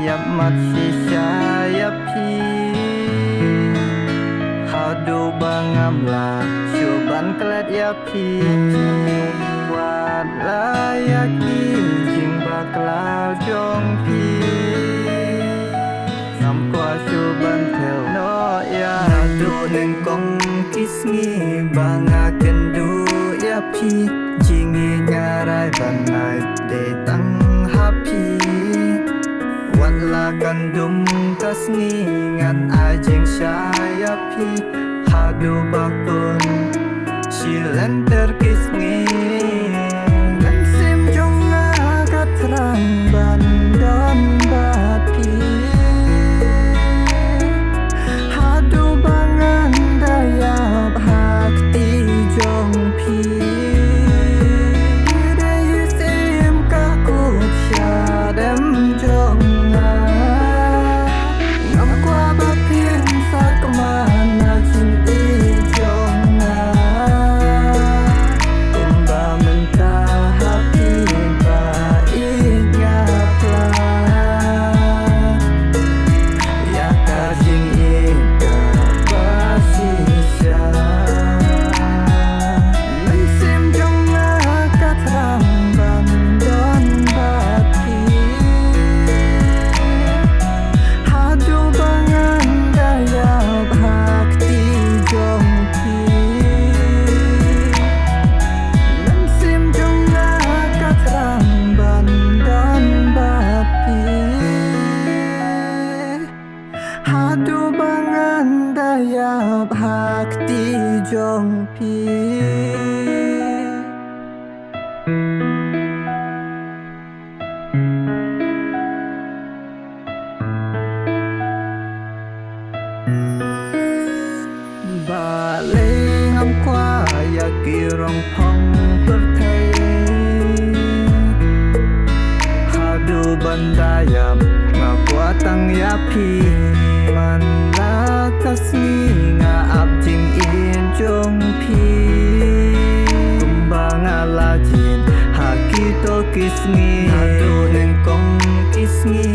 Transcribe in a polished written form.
ยับมัดชีชายับพีhow do bangam la syuban kelat yapi wat la yaki jing baklau jong pi nam kwa syuban theo no ya tu neng kong kisngi banga kendu yapi jingi ngarai banai de tang happy wat la kandum kasngi ngan ajing syayapi hadu bakun silen terkisngi dan sim jonga katrang bandon bati hadu bangan daya bhakti jongpi daya sim kakut syadem jonga ngam kwa bapin sat kemana cinti jonga kumba mentah hati baik ngapla ya kajing ika basisya lensim jonga katrang bandon bati hadu bangan daya bhakti jongpi lensim jonga katrang bandon bati hadu bangan daya bhakti jongpi Baling am kwa ya kirong phong perthei hadu bandayam ngakwa tang yapi man la kasni nga abjing in jong pi kumbang alajin hakito kisni hadu neng kong kisni